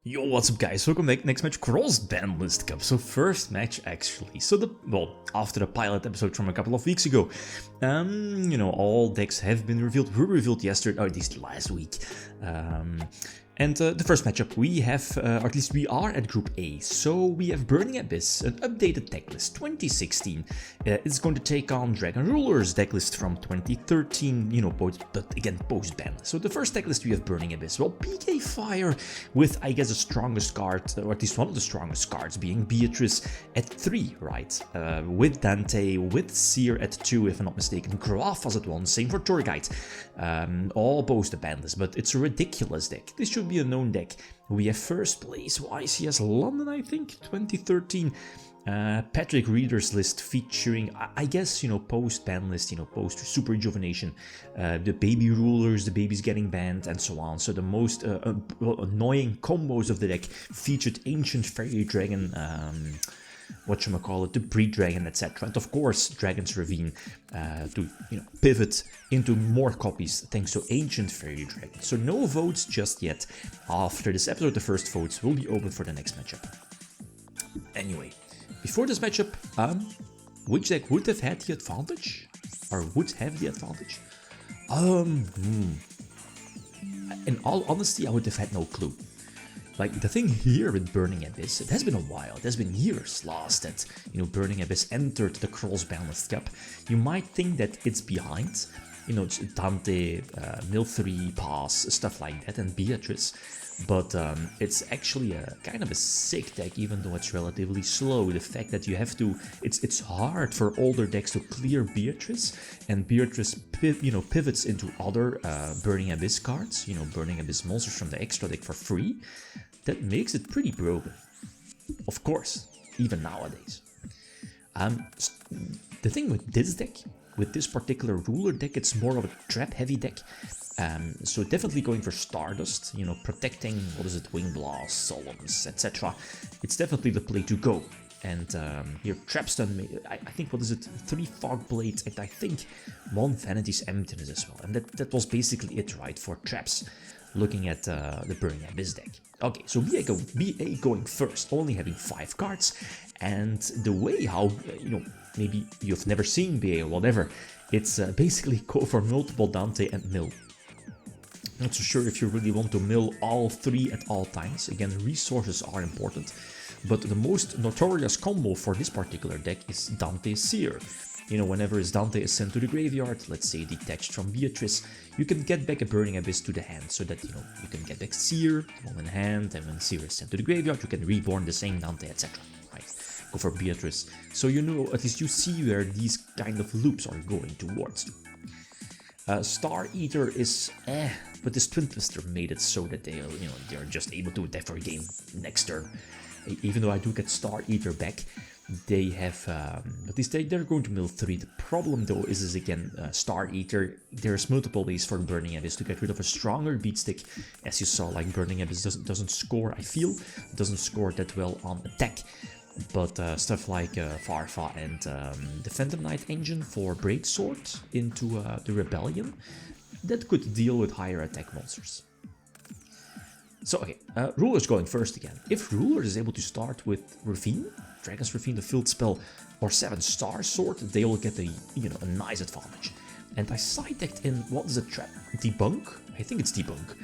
Yo, what's up guys, welcome back. Next match, Cross-Banlist Cup. So first match actually. So after the pilot episode from a couple of weeks ago. All decks have been revealed, were revealed yesterday, or at least last week. And the first matchup we have, or at least we are at Group A. So we have Burning Abyss, an updated decklist 2016. It's going to take on Dragon Ruler's decklist from 2013, but again post-ban. So the first decklist we have Burning Abyss. Well, PK Fire with, I guess, the strongest card, or at least one of the strongest cards, being Beatrice at 3, right? With Dante, with Seer at 2, if I'm not mistaken. Grafas at 1, same for Tour Guide. All post-ban list, but it's a ridiculous deck. This should be a known deck. We have first place YCS London, I think, 2013. Patrick Reader's list featuring, I guess, post-ban list, post-super rejuvenation, the baby rulers, the babies getting banned, and so on. So the most annoying combos of the deck featured Ancient Fairy Dragon, the Breed Dragon, etc. And of course, Dragon's Ravine to pivot into more copies thanks to Ancient Fairy Dragon. So no votes just yet. After this episode, the first votes will be open for the next matchup. Anyway, before this matchup, which deck would have had the advantage? Or would have the advantage? In all honesty, I would have had no clue. Like, the thing here with Burning Abyss, it has been a while, it has been years last that, Burning Abyss entered the Cross-Banlist Cup. You might think that it's behind, it's Dante, Mil 3, Pass, stuff like that, and Beatrice. But it's actually a kind of a sick deck, even though it's relatively slow. The fact that you have to, it's hard for older decks to clear Beatrice, and Beatrice pivots into other Burning Abyss cards, Burning Abyss monsters from the extra deck for free. That makes it pretty broken. Of course, even nowadays. The thing with this deck, with this particular ruler deck, it's more of a trap heavy deck. So definitely going for Stardust, protecting, Wing Blast, Solemns, etc. It's definitely the play to go. And here Trapstun, I think, 3 Fog Blades, and I think 1 Vanity's Emptiness as well. And that was basically it, right, for traps, looking at the Burning Abyss deck. Okay, so BA going first, only having 5 cards. And the way how, maybe you've never seen BA or whatever, it's basically go for multiple Dante and Mill. Not so sure if you really want to mill all 3 at all times. Again, resources are important. But the most notorious combo for this particular deck is Dante Seer. Whenever his Dante is sent to the graveyard, let's say detached from Beatrice, you can get back a Burning Abyss to the hand, so that, you can get back Seer, one in hand, and when Seer is sent to the graveyard, you can reborn the same Dante, etc. Right? Go for Beatrice. So at least you see where these kind of loops are going towards. Star Eater is but this Twin Twister made it so that they're just able to attack for a game next turn. Even though I do get Star Eater back, they have, at least they're going to mill 3. The problem though is again, Star Eater, there's multiple ways for Burning Abyss to get rid of a stronger beat stick. As you saw, like Burning Abyss doesn't score, I feel, doesn't score that well on attack. But stuff like Farfa and the Phantom Knight engine for Breaksword into the Rebellion, that could deal with higher attack monsters. So okay, Ruler's going first again. If Ruler is able to start with Ravine, Dragon's Ravine, the field spell, or 7-star sword, they will get a nice advantage. And I side decked in, what is it, trap? Debunk? I think it's Debunk.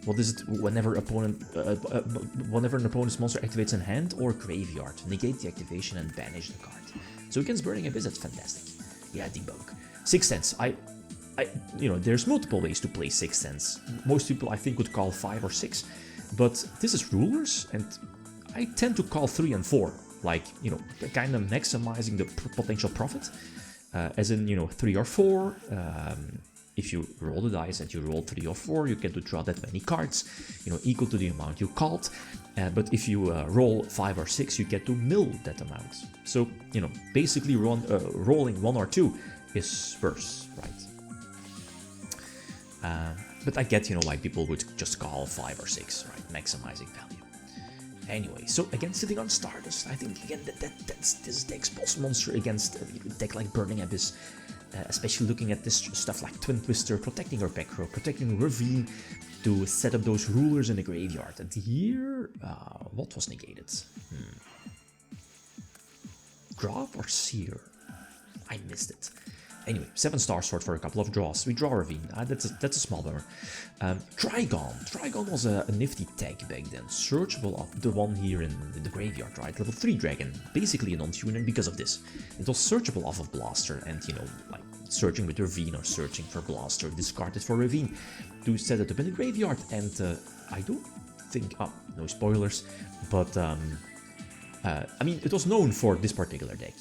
What is it? Whenever an opponent's monster activates in hand or graveyard, negate the activation and banish the card. So against Burning Abyss, that's fantastic. Yeah, Debunk. 6 cents. There's multiple ways to play 6 cents. Most people, I think, would call 5 or 6, but this is Rulers, and I tend to call 3 and 4. Like, kind of maximizing the potential profit, as in, 3 or 4. If you roll the dice and you roll 3 or 4, you get to draw that many cards, equal to the amount you called. But if you roll 5 or 6, you get to mill that amount. So, basically rolling 1 or 2 is worse, right? But I get, why people would just call 5 or 6, right? Maximizing value. Anyway, so again, sitting on Stardust, I think, again, that's this deck's boss monster against a deck like Burning Abyss. Especially looking at this stuff like Twin Twister, protecting our back row, protecting Ravine. to set up those rulers in the graveyard. And here, what was negated? Graph or Seer? I missed it. Anyway, 7-star sword for a couple of draws. We draw Ravine. That's a small bummer. Trigon. Trigon was a nifty tag back then. Searchable of the one here in the graveyard, right? Level 3 dragon. Basically a non-tuner because of this. It was searchable off of Blaster and, you know, like searching with Ravine or searching for Blaster. Discarded for Ravine to set it up in the graveyard. And I don't think... Oh, no spoilers. But... I mean, it was known for this particular deck,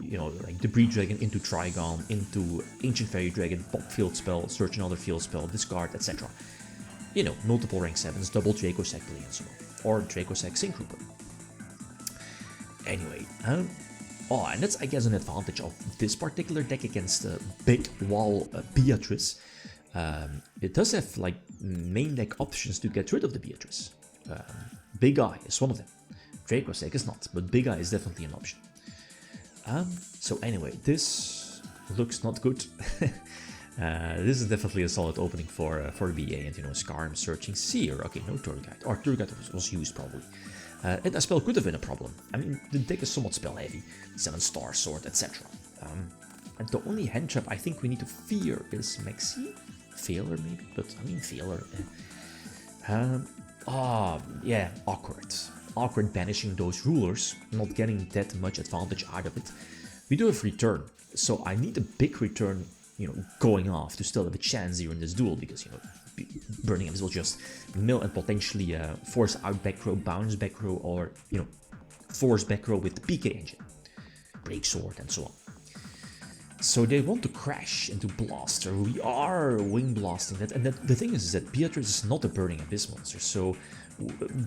you know, like the Breed Dragon into Trigon, into Ancient Fairy Dragon, pop field spell, search another field spell, discard, etc. You know, multiple rank 7s, double Dracossack play and so on, or Dracossack Synchrooper. Anyway, oh, and that's, I guess, an advantage of this particular deck against big wall Beatrice. It does have, like, main deck options to get rid of the Beatrice. Big Eye is one of them. Dracossack is not, but Big Eye is definitely an option. So anyway, this looks not good. This is definitely a solid opening for BA, and you know, Skarm searching Seer. Okay, no Tour Guide, or Tour Guide was used probably. And a spell could have been a problem. I mean, the deck is somewhat spell heavy, 7-star sword, etc. And the only hand trap I think we need to fear is Maxi, Failure maybe, but I mean Failure. Yeah, awkward banishing those rulers, not getting that much advantage out of it. We do have return, so I need a big return, you know, going off to still have a chance here in this duel, because, you know, Burning Abyss will just mill and potentially force out back row, bounce back row, or, you know, force back row with the PK engine, break sword, and so on. So they want to crash into Blaster. We are wing blasting that, and the thing is that Beatrice is not a Burning Abyss monster, so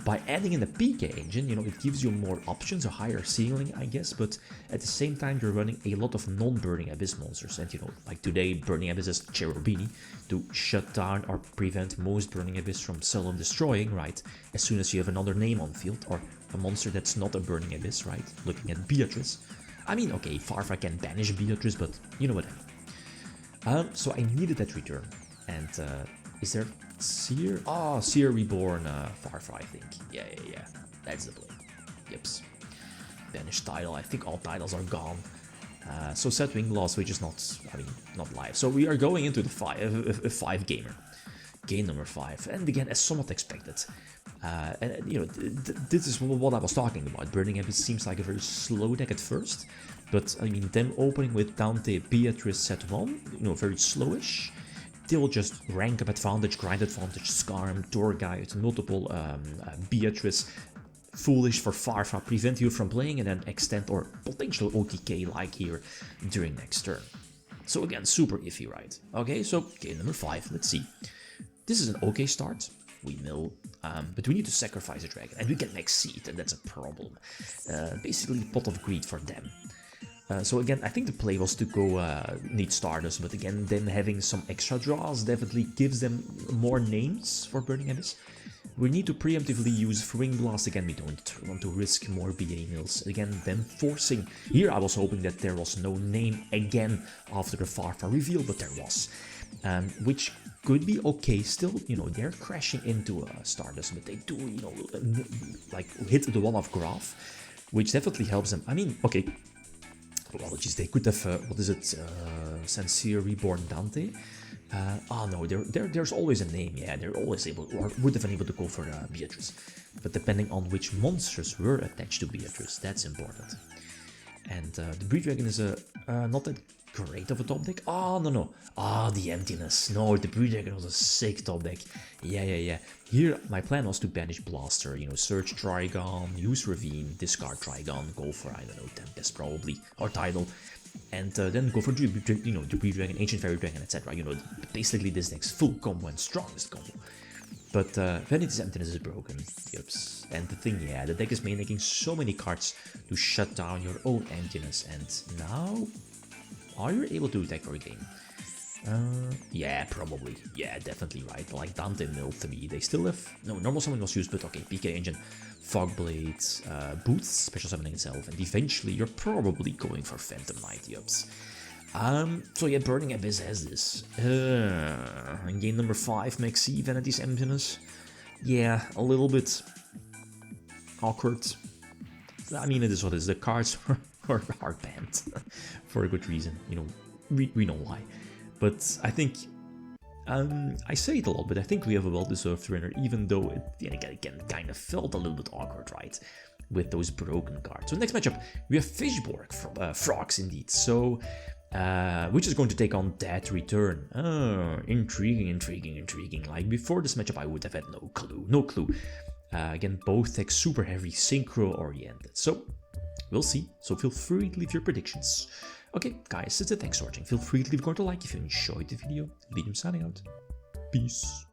by adding in a PK engine, you know, it gives you more options, a higher ceiling, I guess, but at the same time you're running a lot of non-Burning Abyss monsters, and you know, like today Burning Abyss is Cherubini to shut down or prevent most Burning Abyss from self-destroying, right, as soon as you have another name on field, or a monster that's not a Burning Abyss, right, looking at Beatrice. I mean, okay, Farfa can banish Beatrice, but you know what I mean. So I needed that return, and is there Seer? Oh, Seer Reborn Farfa, I think. Yeah, that's the play. Yeps. Banish title, I think all titles are gone. So set wing loss, which is not, I mean, not live. So we are going into the 5 gamer. Game number 5, and again, as somewhat expected. And you know, this is what I was talking about. Burning Abyss seems like a very slow deck at first, but I mean, them opening with Dante, Beatrice, set 1, you know, very slowish. They will just rank up advantage, grind advantage, Skarm, Tour Guide, multiple Beatrice, Foolish for Farfa, prevent you from playing, and then extend or potential OTK like here during next turn. So again, super iffy, right? Okay, so game number 5, let's see. This is an okay start. We mill, but we need to sacrifice a dragon, and we get Max Seed, and that's a problem. Basically, pot of greed for them. So again, I think the play was to go need Stardust, but again, then having some extra draws definitely gives them more names for Burning Abyss. We need to preemptively use Wing Blast. Again, we don't want to risk more BA mills. Again, them forcing. Here I was hoping that there was no name again after the Farfa reveal, but there was. Which could be okay still, you know, they're crashing into Stardust, but they do, you know, like hit the one-off graph, which definitely helps them. I mean, okay, apologies, they could have, what is it, Sincere Reborn Dante? Oh no, there's always a name, yeah, they're always able, or would have been able to go for Beatrice. But depending on which monsters were attached to Beatrice, that's important. And the Breed Dragon is not that great of a top deck. Oh, no. Ah, the Emptiness. No, the Breed Dragon was a sick top deck. Yeah. Here, my plan was to banish Blaster, you know, search Trigon, use Ravine, discard Trigon, go for, I don't know, Tempest probably, or Tidal, and then go for, you know, the Breed Dragon, Ancient Fairy Dragon, etc. You know, basically this deck's full combo and strongest combo. But Vanity's Emptiness is broken, yups. And the thing, yeah, the deck is making so many cards to shut down your own Emptiness, and now, are you able to attack for a game? Yeah, probably. Yeah, definitely, right. Like Dante Mill 3, they still have... No, normal summon was used, but okay, PK Engine, Fogblade, Boots, special summoning itself, and eventually you're probably going for Phantom Knight, yups. So yeah, Burning Abyss has this. In game number 5, Maxi, Vanity's Emptiness. Yeah, a little bit awkward. I mean, it is what it is. The cards are banned for a good reason. You know, we know why. But I think, I say it a lot, but I think we have a well-deserved winner, even though it, again, kind of felt a little bit awkward, right? With those broken cards. So next matchup, we have Fishborg, Frogs indeed. So, which is going to take on Dead Return. Oh, intriguing. Like, before this matchup, I would have had no clue. Again, both decks super heavy, synchro-oriented. So, we'll see. So feel free to leave your predictions. Okay, guys, that's it. Thanks for watching. Feel free to leave a comment or like if you enjoyed the video. Riddim signing out. Peace.